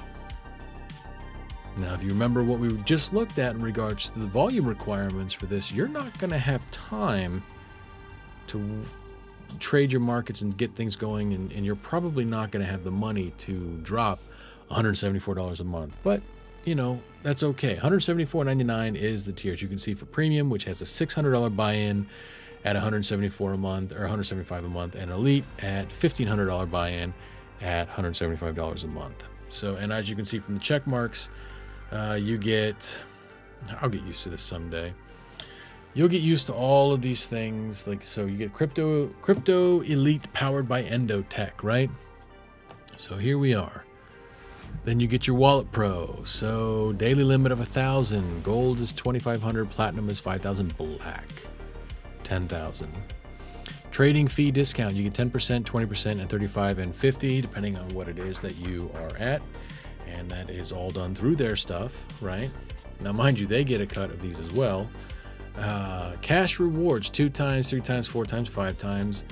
Now, if you remember what we just looked at in regards to the volume requirements for this, you're not going to have time to trade your markets and get things going, and you're probably not going to have the money to drop $174 a month. But that's okay. $174.99 is the tiers. You can see for premium, which has a $600 buy-in at $174 a month, or $175 a month, and elite at $1,500 buy-in at $175 a month. So, and as you can see from the check marks, you get, I'll get used to this someday. You'll get used to all of these things. Like, so you get crypto elite powered by Endotech, right? So here we are. Then you get your Wallet Pro. So daily limit of 1,000. Gold is 2,500. Platinum is 5,000. Black 10,000. Trading fee discount. You get 10%, 20%, and 35 and 50, depending on what it is that you are at. And that is all done through their stuff, right? Now, mind you, they get a cut of these as well. Cash rewards 2 times, 3 times, 4 times, 5 times.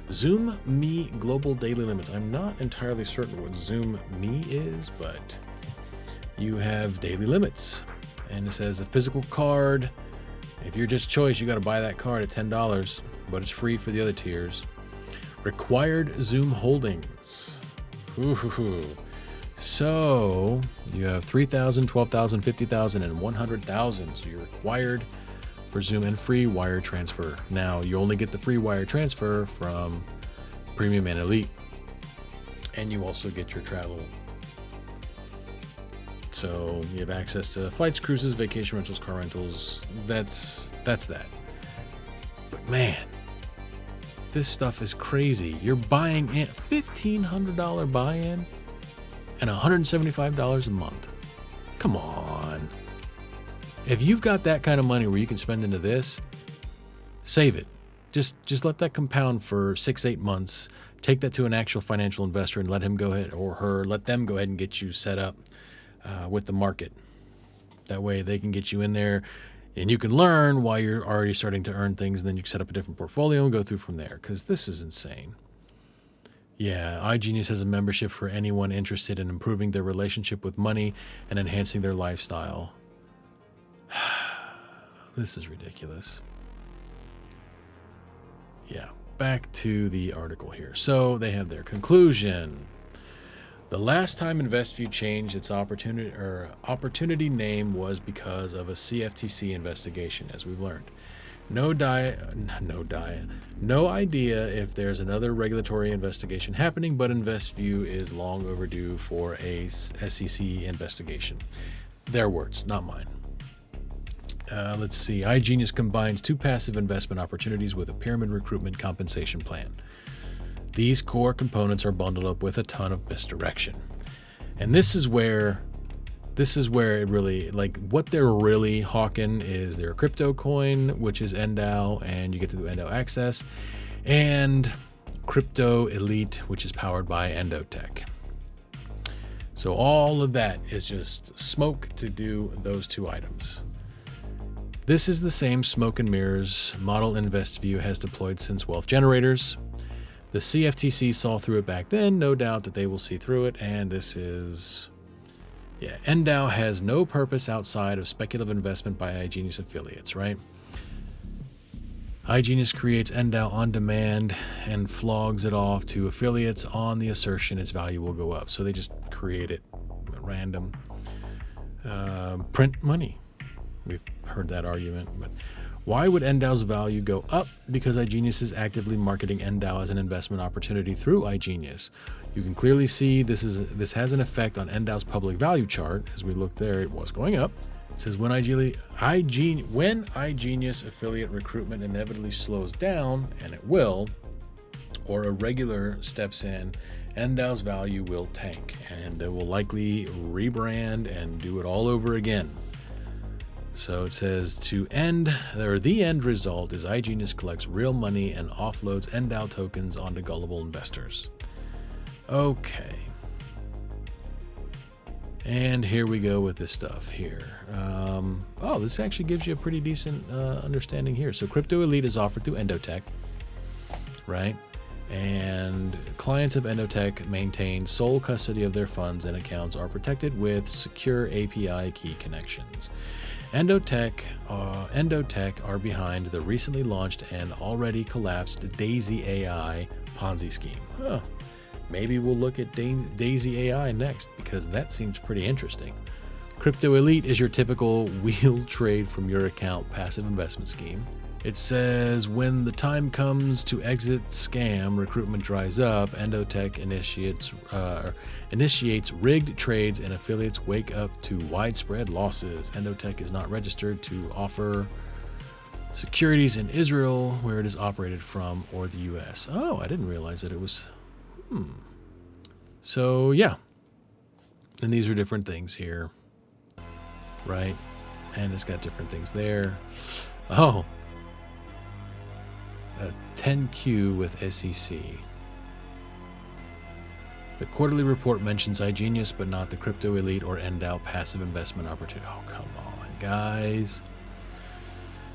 Zoom Me global daily limits. I'm not entirely certain what Zoom Me is, but you have daily limits. And it says a physical card. If you're just choice, you got to buy that card at $10, but it's free for the other tiers. Required Zoom holdings. Ooh. So you have 3,000, 12,000, 50,000, and 100,000. So you're required for Zoom and free wire transfer. Now you only get the free wire transfer from Premium and Elite, and you also get your travel. So you have access to flights, cruises, vacation rentals, car rentals. That's that. But man, this stuff is crazy. You're buying in $1,500 buy-in and $175 a month. Come on. If you've got that kind of money where you can spend into this, save it. Just let that compound for 6-8 months. Take that to an actual financial investor and let him go ahead, or her, let them go ahead and get you set up with the market. That way they can get you in there and you can learn while you're already starting to earn things. And then you can set up a different portfolio and go through from there, because this is insane. Yeah, iGenius has a membership for anyone interested in improving their relationship with money and enhancing their lifestyle. This is ridiculous. Yeah, back to the article here. So they have their conclusion. The last time InvestView changed its opportunity name was because of a CFTC investigation, as we've learned. No idea if there's another regulatory investigation happening, but InvestView is long overdue for a SEC investigation. Their words, not mine. Let's see. iGenius combines 2 passive investment opportunities with a pyramid recruitment compensation plan. These core components are bundled up with a ton of misdirection. And this is where it really, like, what they're really hawking is their crypto coin, which is NDAO, and you get to do NDAO access, and Crypto Elite, which is powered by Endotech. So all of that is just smoke to do those 2 items. This is the same smoke and mirrors model InvestView has deployed since wealth generators. The CFTC saw through it back then, no doubt that they will see through it, and this is... Yeah, NDAO has no purpose outside of speculative investment by iGenius affiliates, right? iGenius creates NDAO on demand and flogs it off to affiliates on the assertion its value will go up. So they just create it at random. Print money. We've heard that argument, but why would NDAO's value go up? Because iGenius is actively marketing NDAO as an investment opportunity through iGenius. You can clearly see this has an effect on NDAO's public value chart. As we look there, it was going up. It says when iGenius affiliate recruitment inevitably slows down, and it will, or a regular steps in, NDAO's value will tank, and they will likely rebrand and do it all over again. So it says the end result is iGenius collects real money and offloads NDAO tokens onto gullible investors. Okay. And here we go with this stuff here. This actually gives you a pretty decent understanding here. So Crypto Elite is offered through Endotech, right? And clients of Endotech maintain sole custody of their funds, and accounts are protected with secure API key connections. Endotech are behind the recently launched and already collapsed Daisy AI Ponzi scheme. Maybe we'll look at Daisy AI next, because that seems pretty interesting. Crypto Elite is your typical wheel trade from your account passive investment scheme. It says when the time comes to exit scam, recruitment dries up, Endotech initiates rigged trades, and affiliates wake up to widespread losses. Endotech is not registered to offer securities in Israel, where it is operated from, or the U.S. Oh, I didn't realize that it was... So, yeah. And these are different things here. Right? And it's got different things there. Oh. A 10Q with SEC. The quarterly report mentions iGenius, but not the crypto elite or Endow passive investment opportunity. Oh, come on, guys.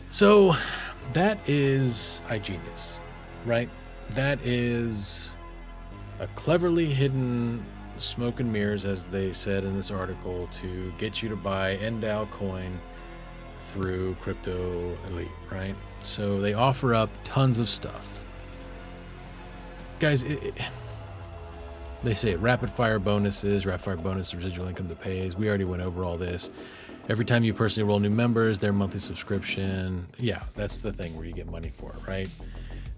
So that is iGenius, right? That is a cleverly hidden smoke and mirrors, as they said in this article, to get you to buy Endow coin through crypto elite, right? So they offer up tons of stuff. Guys, they say rapid fire bonuses, residual income that pays. We already went over all this. Every time you personally enroll new members, their monthly subscription. Yeah, that's the thing where you get money for it, right?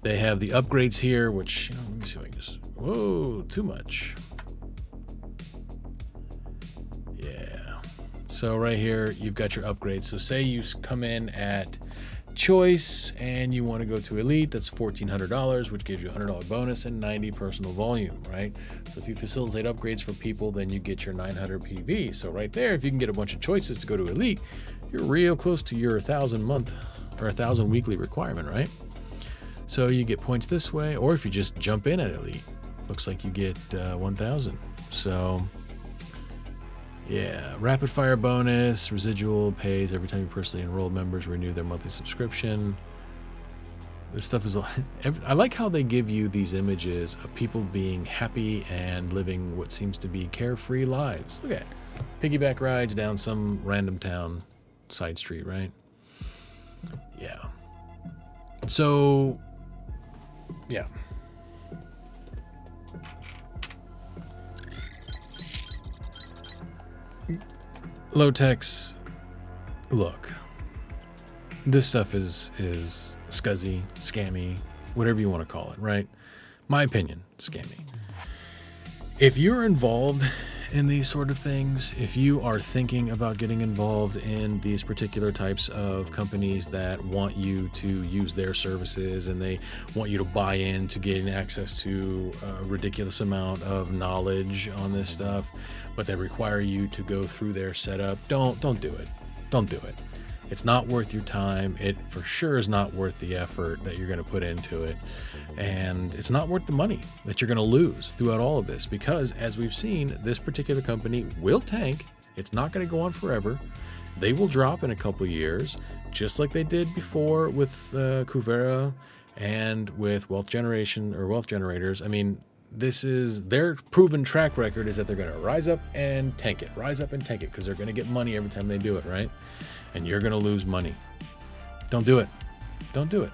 They have the upgrades here, which, let me see if I can just, whoa, too much. Yeah. So right here, you've got your upgrades. So say you come in at choice and you want to go to elite, that's $1,400, which gives you a $100 bonus and 90 personal volume, right? So if you facilitate upgrades for people, then you get your 900 PV. So right there, if you can get a bunch of choices to go to elite, you're real close to your 1,000 month or 1,000 weekly requirement, right? So you get points this way, or if you just jump in at elite, looks like you get 1,000. So yeah, rapid fire bonus, residual pays every time you personally enrolled members renew their monthly subscription. This stuff is, I like how they give you these images of people being happy and living what seems to be carefree lives. Look at it. Piggyback rides down some random town side street, right? Yeah. So, yeah. Low-techs, look, this stuff is scuzzy, scammy, whatever you want to call it, right? My opinion, scammy. If you're involved in these sort of things, if you are thinking about getting involved in these particular types of companies that want you to use their services and they want you to buy in to gain access to a ridiculous amount of knowledge on this stuff, but they require you to go through their setup, don't do it. Don't do it. It's not worth your time. It for sure is not worth the effort that you're going to put into it. And it's not worth the money that you're going to lose throughout all of this, because as we've seen, this particular company will tank. It's not going to go on forever. They will drop in a couple years, just like they did before with Kuvera and with wealth generation or wealth generators. I mean, this is their proven track record, is that they're going to rise up and tank it, because they're going to get money every time they do it, right? And you're going to lose money. Don't do it. Don't do it.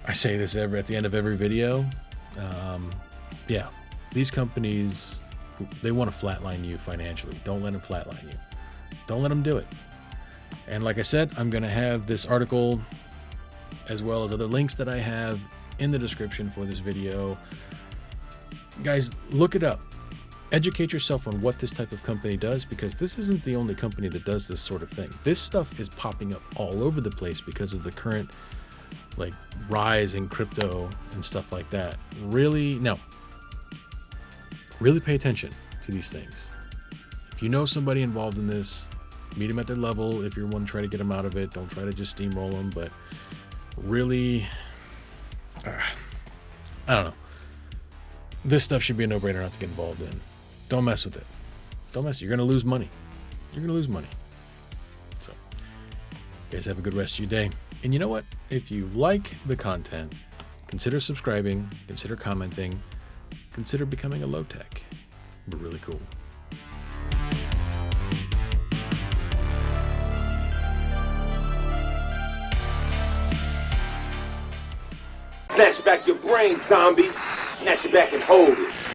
I say this at the end of every video. Yeah, these companies, they want to flatline you financially. Don't let them flatline you. Don't let them do it. And like I said, I'm going to have this article as well as other links that I have in the description for this video. Guys, look it up. Educate yourself on what this type of company does, because this isn't the only company that does this sort of thing. This stuff is popping up all over the place because of the current rise in crypto and stuff like that. Really pay attention to these things. If you know somebody involved in this, meet them at their level. If you want to try to get them out of it, don't try to just steamroll them, but really, I don't know. This stuff should be a no-brainer not to get involved in. Don't mess with it. Don't mess. You're going to lose money. You're going to lose money. So, guys, have a good rest of your day. And you know what? If you like the content, consider subscribing, consider commenting, consider becoming a low-tech. It'd be really cool. Snatch back your brain, zombie. Snatch it back and hold it.